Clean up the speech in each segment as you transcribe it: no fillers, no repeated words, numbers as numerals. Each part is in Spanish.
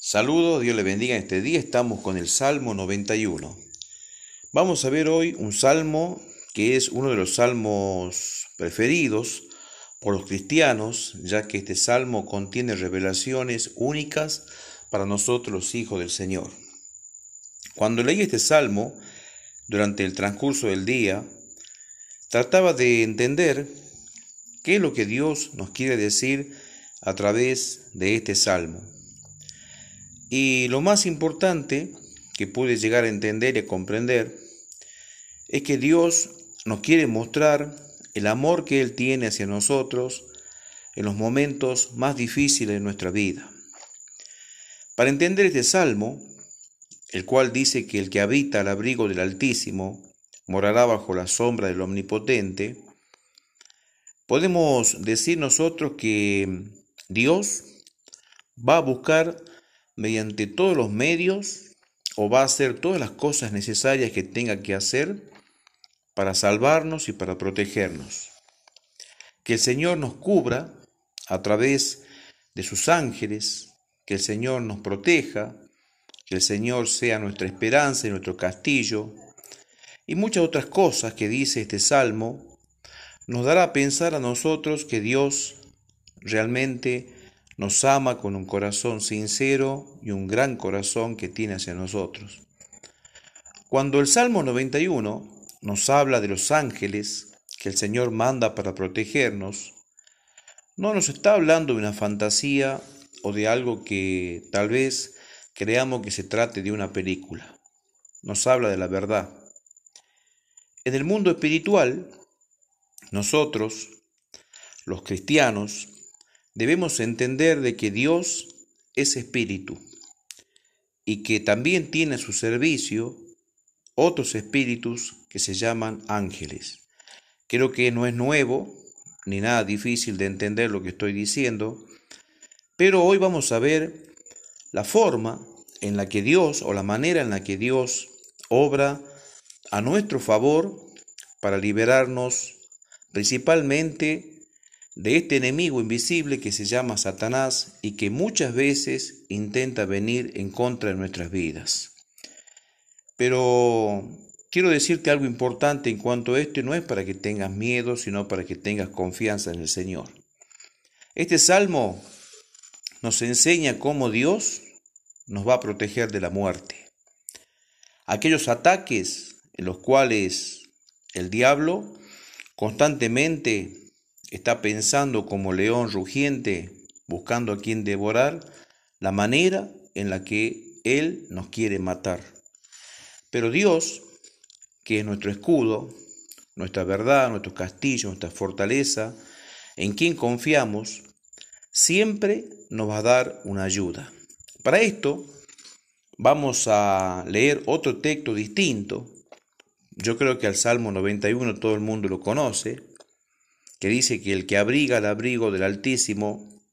Saludos, Dios le bendiga en este día. Estamos con el Salmo 91. Vamos a ver hoy un salmo que es uno de los salmos preferidos por los cristianos, ya que este salmo contiene revelaciones únicas para nosotros los hijos del Señor. Cuando leí este salmo, durante el transcurso del día, trataba de entender qué es lo que Dios nos quiere decir a través de este salmo. Y lo más importante que pude llegar a entender y a comprender es que Dios nos quiere mostrar el amor que Él tiene hacia nosotros en los momentos más difíciles de nuestra vida. Para entender este salmo, el cual dice que el que habita al abrigo del Altísimo morará bajo la sombra del Omnipotente, podemos decir nosotros que Dios va a buscar mediante todos los medios o va a hacer todas las cosas necesarias que tenga que hacer para salvarnos y para protegernos. Que el Señor nos cubra a través de sus ángeles, que el Señor nos proteja, que el Señor sea nuestra esperanza y nuestro castillo, y muchas otras cosas que dice este salmo, nos dará a pensar a nosotros que Dios realmente nos ama con un corazón sincero y un gran corazón que tiene hacia nosotros. Cuando el Salmo 91 nos habla de los ángeles que el Señor manda para protegernos, no nos está hablando de una fantasía o de algo que tal vez creamos que se trate de una película. Nos habla de la verdad. En el mundo espiritual, nosotros, los cristianos, debemos entender de que Dios es espíritu y que también tiene a su servicio otros espíritus que se llaman ángeles. Creo que no es nuevo ni nada difícil de entender lo que estoy diciendo, pero hoy vamos a ver la forma en la que Dios o la manera en la que Dios obra a nuestro favor para liberarnos principalmente de este enemigo invisible que se llama Satanás y que muchas veces intenta venir en contra de nuestras vidas. Pero quiero decirte algo importante en cuanto a esto, no es para que tengas miedo, sino para que tengas confianza en el Señor. Este salmo nos enseña cómo Dios nos va a proteger de la muerte. Aquellos ataques en los cuales el diablo constantemente está pensando como león rugiente, buscando a quien devorar, la manera en la que Él nos quiere matar. Pero Dios, que es nuestro escudo, nuestra verdad, nuestro castillo, nuestra fortaleza, en quien confiamos, siempre nos va a dar una ayuda. Para esto, vamos a leer otro texto distinto. Yo creo que al Salmo 91 todo el mundo lo conoce, que dice que el que abriga el abrigo del Altísimo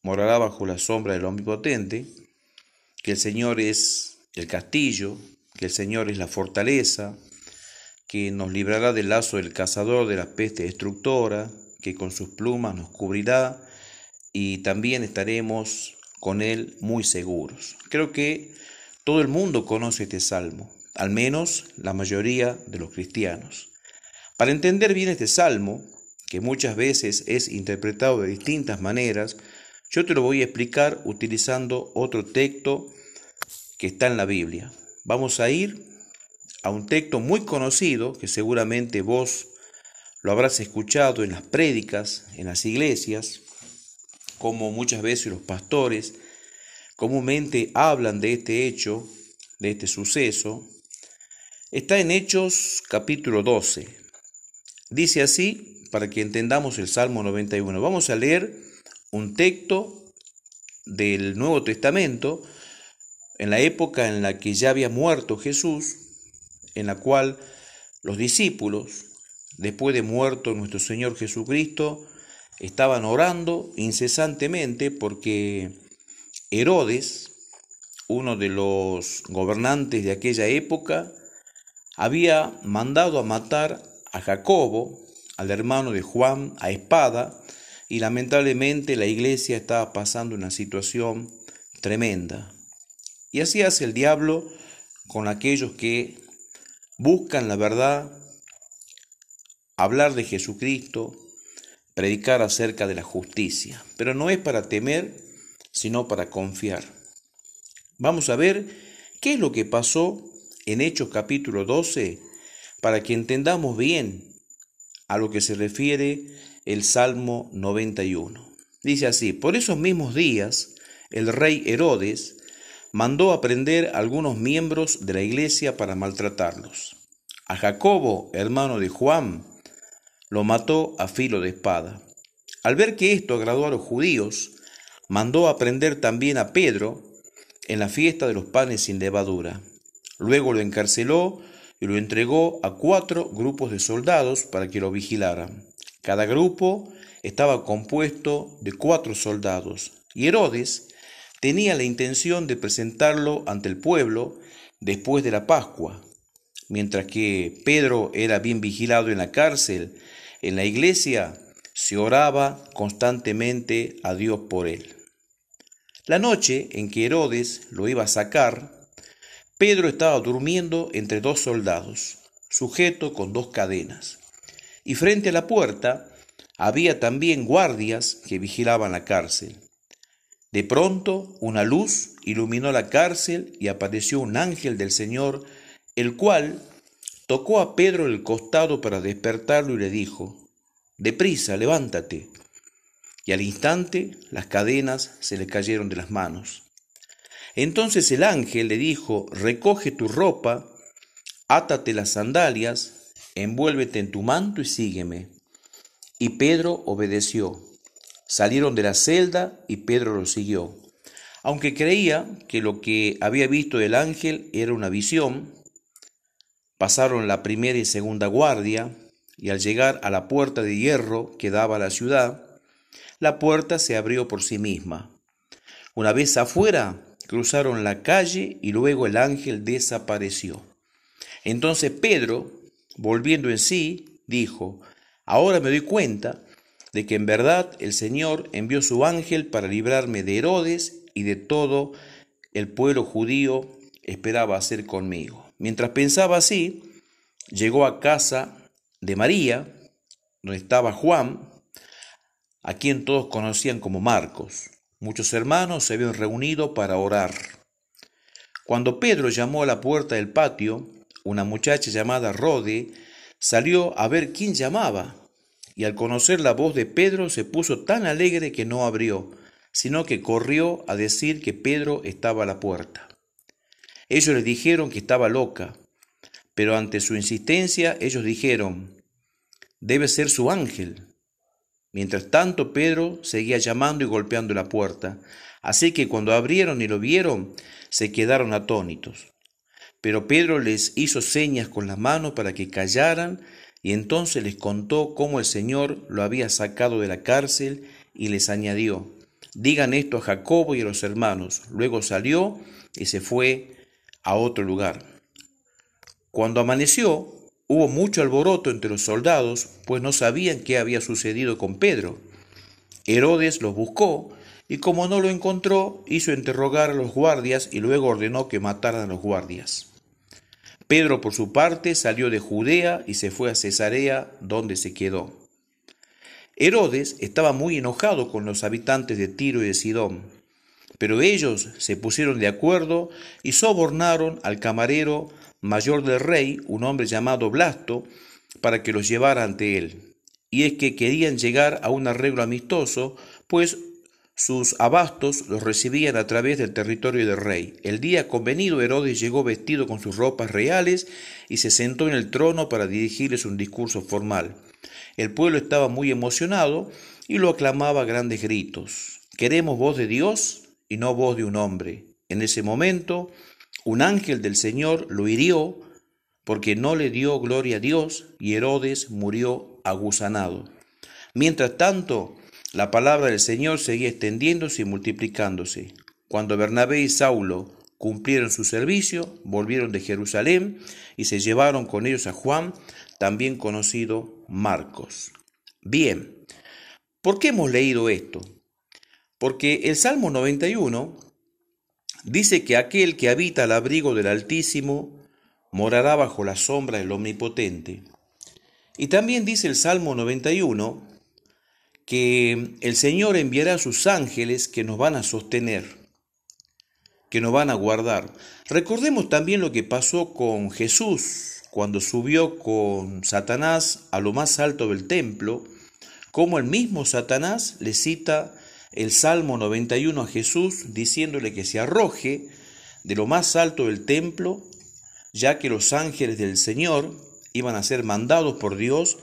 morará bajo la sombra del Omnipotente, que el Señor es el castillo, que el Señor es la fortaleza, que nos librará del lazo del cazador, de la peste destructora, que con sus plumas nos cubrirá y también estaremos con Él muy seguros. Creo que todo el mundo conoce este salmo, al menos la mayoría de los cristianos. Para entender bien este salmo, que muchas veces es interpretado de distintas maneras, yo te lo voy a explicar utilizando otro texto que está en la Biblia. Vamos a ir a un texto muy conocido, que seguramente vos lo habrás escuchado en las prédicas, en las iglesias, como muchas veces los pastores comúnmente hablan de este hecho, de este suceso. Está en Hechos capítulo 12. Dice así, para que entendamos el Salmo 91. Vamos a leer un texto del Nuevo Testamento, en la época en la que ya había muerto Jesús, en la cual los discípulos, después de muerto nuestro Señor Jesucristo, estaban orando incesantemente porque Herodes, uno de los gobernantes de aquella época, había mandado a matar a Jacobo, al hermano de Juan, a espada, y lamentablemente la iglesia estaba pasando una situación tremenda. Y así hace el diablo con aquellos que buscan la verdad, hablar de Jesucristo, predicar acerca de la justicia. Pero no es para temer, sino para confiar. Vamos a ver qué es lo que pasó en Hechos capítulo 12 para que entendamos bien a lo que se refiere el Salmo 91. Dice así: por esos mismos días, el rey Herodes mandó a prender a algunos miembros de la iglesia para maltratarlos. A Jacobo, hermano de Juan, lo mató a filo de espada. Al ver que esto agradó a los judíos, mandó a prender también a Pedro en la fiesta de los panes sin levadura. Luego lo encarceló y lo entregó a 4 grupos de soldados para que lo vigilaran. Cada grupo estaba compuesto de 4 soldados, y Herodes tenía la intención de presentarlo ante el pueblo después de la Pascua. Mientras que Pedro era bien vigilado en la cárcel, en la iglesia se oraba constantemente a Dios por él. La noche en que Herodes lo iba a sacar, Pedro estaba durmiendo entre 2 soldados, sujeto con 2 cadenas. Y frente a la puerta había también guardias que vigilaban la cárcel. De pronto una luz iluminó la cárcel y apareció un ángel del Señor, el cual tocó a Pedro el costado para despertarlo y le dijo: «Deprisa, levántate». Y al instante las cadenas se le cayeron de las manos. Entonces el ángel le dijo: «Recoge tu ropa, átate las sandalias, envuélvete en tu manto y sígueme». Y Pedro obedeció. Salieron de la celda y Pedro lo siguió. Aunque creía que lo que había visto el ángel era una visión, pasaron la primera y segunda guardia, y al llegar a la puerta de hierro que daba a la ciudad, la puerta se abrió por sí misma. Una vez afuera, cruzaron la calle y luego el ángel desapareció. Entonces Pedro, volviendo en sí, dijo: «Ahora me doy cuenta de que en verdad el Señor envió su ángel para librarme de Herodes y de todo el pueblo judío esperaba hacer conmigo». Mientras pensaba así, llegó a casa de María, donde estaba Juan, a quien todos conocían como Marcos. Muchos hermanos se habían reunido para orar. Cuando Pedro llamó a la puerta del patio, una muchacha llamada Rode salió a ver quién llamaba, y al conocer la voz de Pedro se puso tan alegre que no abrió, sino que corrió a decir que Pedro estaba a la puerta. Ellos le dijeron que estaba loca, pero ante su insistencia ellos dijeron: «Debe ser su ángel». Mientras tanto, Pedro seguía llamando y golpeando la puerta, así que cuando abrieron y lo vieron, se quedaron atónitos. Pero Pedro les hizo señas con la mano para que callaran, y entonces les contó cómo el Señor lo había sacado de la cárcel, y les añadió: «Digan esto a Jacobo y a los hermanos». Luego salió y se fue a otro lugar. Cuando amaneció, hubo mucho alboroto entre los soldados, pues no sabían qué había sucedido con Pedro. Herodes los buscó, y como no lo encontró, hizo interrogar a los guardias y luego ordenó que mataran a los guardias. Pedro, por su parte, salió de Judea y se fue a Cesarea, donde se quedó. Herodes estaba muy enojado con los habitantes de Tiro y de Sidón, pero ellos se pusieron de acuerdo y sobornaron al camarero mayor del rey, un hombre llamado Blasto, para que los llevara ante él. Y es que querían llegar a un arreglo amistoso, pues sus abastos los recibían a través del territorio del rey. El día convenido, Herodes llegó vestido con sus ropas reales y se sentó en el trono para dirigirles un discurso formal. El pueblo estaba muy emocionado y lo aclamaba a grandes gritos: «Queremos voz de Dios y no voz de un hombre». En ese momento, un ángel del Señor lo hirió porque no le dio gloria a Dios, y Herodes murió aguzanado. Mientras tanto, la palabra del Señor seguía extendiéndose y multiplicándose. Cuando Bernabé y Saulo cumplieron su servicio, volvieron de Jerusalén y se llevaron con ellos a Juan, también conocido Marcos. Bien, ¿por qué hemos leído esto? Porque el Salmo 91 dice que aquel que habita al abrigo del Altísimo morará bajo la sombra del Omnipotente. Y también dice el Salmo 91 que el Señor enviará a sus ángeles que nos van a sostener, que nos van a guardar. Recordemos también lo que pasó con Jesús cuando subió con Satanás a lo más alto del templo, como el mismo Satanás le cita el Salmo 91 a Jesús, diciéndole que se arroje de lo más alto del templo, ya que los ángeles del Señor iban a ser mandados por Dios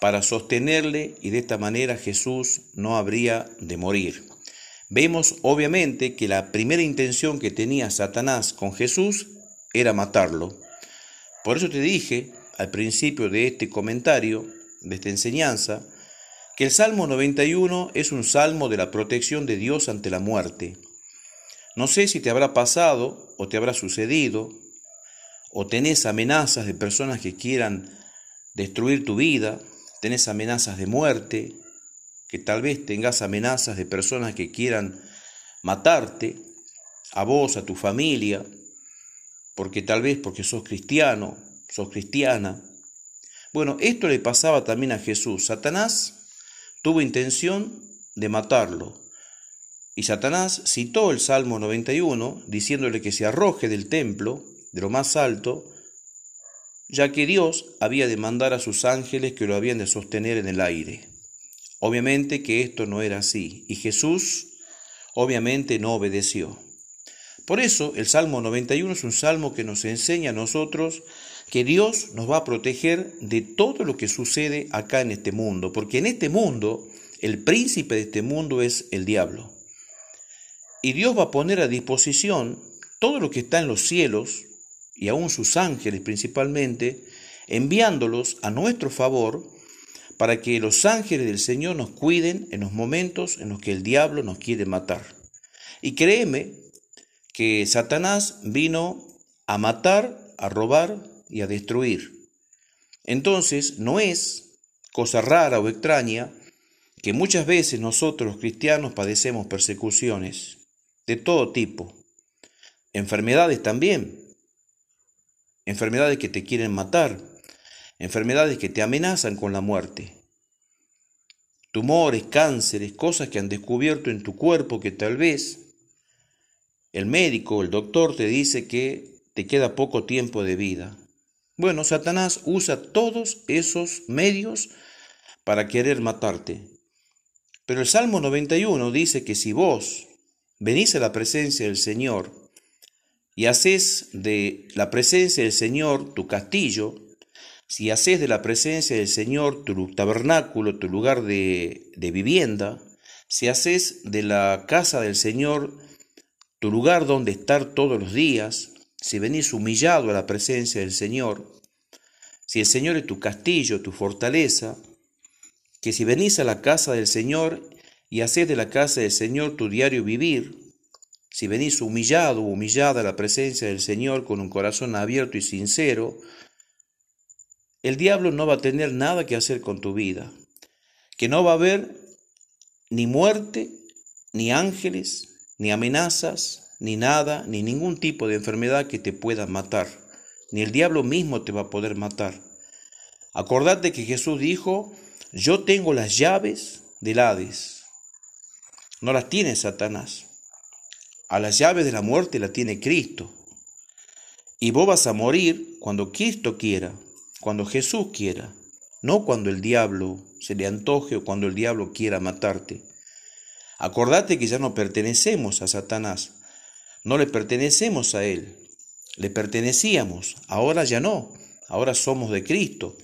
para sostenerle, y de esta manera Jesús no habría de morir. Vemos obviamente que la primera intención que tenía Satanás con Jesús era matarlo. Por eso te dije al principio de este comentario, de esta enseñanza, que el Salmo 91 es un salmo de la protección de Dios ante la muerte. No sé si te habrá pasado o te habrá sucedido, o tenés amenazas de personas que quieran destruir tu vida, tenés amenazas de muerte, que tal vez tengas amenazas de personas que quieran matarte, a vos, a tu familia, porque tal vez porque sos cristiano, sos cristiana. Bueno, esto le pasaba también a Jesús. Satanás tuvo intención de matarlo. Y Satanás citó el Salmo 91 diciéndole que se arroje del templo, de lo más alto, ya que Dios había de mandar a sus ángeles que lo habían de sostener en el aire. Obviamente que esto no era así, y Jesús obviamente no obedeció. Por eso el Salmo 91 es un salmo que nos enseña a nosotros que Dios nos va a proteger de todo lo que sucede acá en este mundo, porque en este mundo, el príncipe de este mundo es el diablo. Y Dios va a poner a disposición todo lo que está en los cielos, y aún sus ángeles principalmente, enviándolos a nuestro favor, para que los ángeles del Señor nos cuiden en los momentos en los que el diablo nos quiere matar. Y créeme que Satanás vino a matar, a robar y a destruir. Entonces no es cosa rara o extraña que muchas veces nosotros los cristianos padecemos persecuciones de todo tipo, enfermedades también, enfermedades que te quieren matar, enfermedades que te amenazan con la muerte, tumores, cánceres, cosas que han descubierto en tu cuerpo que tal vez el médico, el doctor te dice que te queda poco tiempo de vida. Bueno, Satanás usa todos esos medios para querer matarte. Pero el Salmo 91 dice que si vos venís a la presencia del Señor y haces de la presencia del Señor tu castillo, si haces de la presencia del Señor tu tabernáculo, tu lugar de vivienda, si haces de la casa del Señor tu lugar donde estar todos los días, si venís humillado a la presencia del Señor, si el Señor es tu castillo, tu fortaleza, que si venís a la casa del Señor y hacés de la casa del Señor tu diario vivir, si venís humillado o humillada a la presencia del Señor con un corazón abierto y sincero, el diablo no va a tener nada que hacer con tu vida, que no va a haber ni muerte, ni ángeles, ni amenazas, ni nada, ni ningún tipo de enfermedad que te pueda matar, ni el diablo mismo te va a poder matar. Acordate que Jesús dijo, yo tengo las llaves del Hades, no las tiene Satanás. A las llaves de la muerte la tiene Cristo. Y vos vas a morir cuando Cristo quiera, cuando Jesús quiera, no cuando el diablo se le antoje o cuando el diablo quiera matarte. Acordate que ya no pertenecemos a Satanás, no le pertenecemos a él, le pertenecíamos, ahora ya no, ahora somos de Cristo.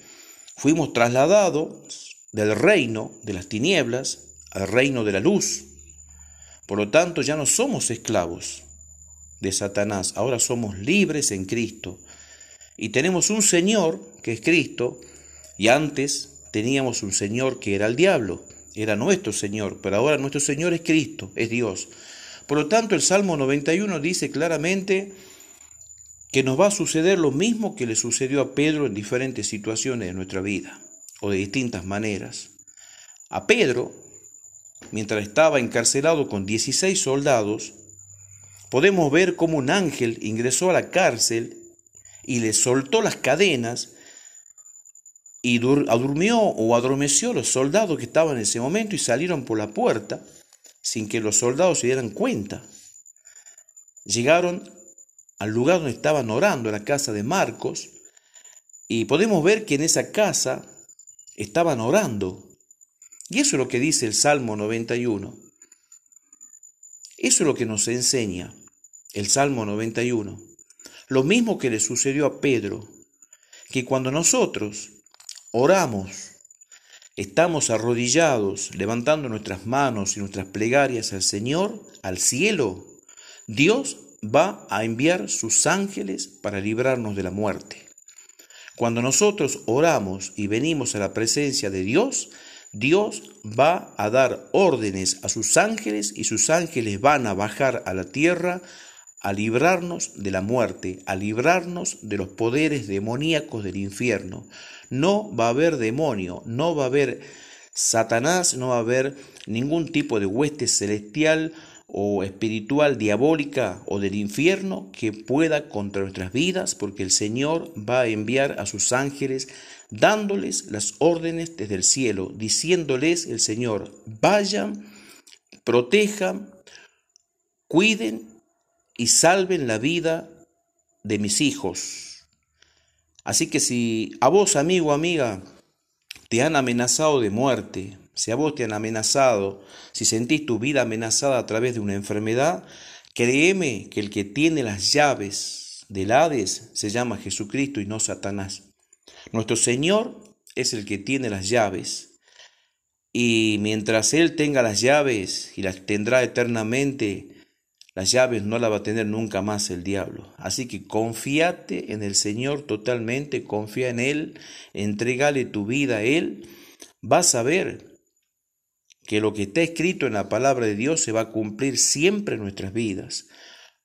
Fuimos trasladados del reino de las tinieblas al reino de la luz. Por lo tanto, ya no somos esclavos de Satanás, ahora somos libres en Cristo. Y tenemos un Señor que es Cristo, y antes teníamos un Señor que era el diablo, era nuestro Señor, pero ahora nuestro Señor es Cristo, es Dios. Por lo tanto, el Salmo 91 dice claramente que nos va a suceder lo mismo que le sucedió a Pedro en diferentes situaciones de nuestra vida, o de distintas maneras. A Pedro, mientras estaba encarcelado con 16 soldados, podemos ver cómo un ángel ingresó a la cárcel y le soltó las cadenas y durmió o adormeció a los soldados que estaban en ese momento y salieron por la puerta sin que los soldados se dieran cuenta. Llegaron al lugar donde estaban orando, en la casa de Marcos, y podemos ver que en esa casa estaban orando. Y eso es lo que dice el Salmo 91. Eso es lo que nos enseña el Salmo 91. Lo mismo que le sucedió a Pedro, que cuando nosotros oramos, estamos arrodillados, levantando nuestras manos y nuestras plegarias al Señor, al cielo, Dios va a enviar sus ángeles para librarnos de la muerte. Cuando nosotros oramos y venimos a la presencia de Dios, Dios va a dar órdenes a sus ángeles y sus ángeles van a bajar a la tierra a librarnos de la muerte, a librarnos de los poderes demoníacos del infierno. No va a haber demonio, no va a haber Satanás, no va a haber ningún tipo de hueste celestial o espiritual, diabólica o del infierno que pueda contra nuestras vidas, porque el Señor va a enviar a sus ángeles dándoles las órdenes desde el cielo, diciéndoles el Señor: vayan, protejan, cuiden y salven la vida de mis hijos. Así que si a vos, amigo o amiga, te han amenazado de muerte, si a vos te han amenazado, si sentís tu vida amenazada a través de una enfermedad, créeme que el que tiene las llaves del Hades se llama Jesucristo y no Satanás. Nuestro Señor es el que tiene las llaves. Y mientras Él tenga las llaves y las tendrá eternamente, las llaves no las va a tener nunca más el diablo. Así que confíate en el Señor totalmente, confía en Él, entrégale tu vida a Él. Vas a ver que lo que está escrito en la palabra de Dios se va a cumplir siempre en nuestras vidas.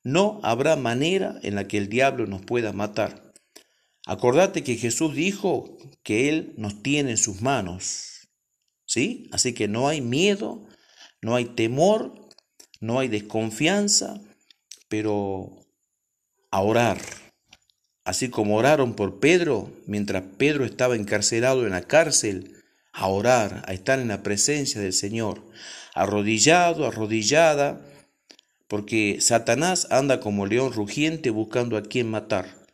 No habrá manera en la que el diablo nos pueda matar. Acordate que Jesús dijo que Él nos tiene en sus manos, ¿sí? Así que no hay miedo, no hay temor, no hay desconfianza, pero a orar. Así como oraron por Pedro, mientras Pedro estaba encarcelado en la cárcel, a orar, a estar en la presencia del Señor, arrodillado, arrodillada, porque Satanás anda como león rugiente buscando a quien matar.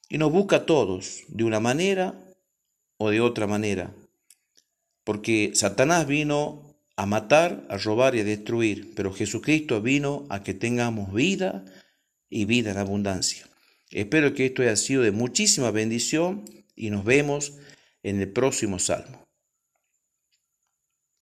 Y nos busca a todos, de una manera o de otra manera. Porque Satanás vino a matar, a robar y a destruir, pero Jesucristo vino a que tengamos vida y vida en abundancia. Espero que esto haya sido de muchísima bendición y nos vemos en el próximo Salmo.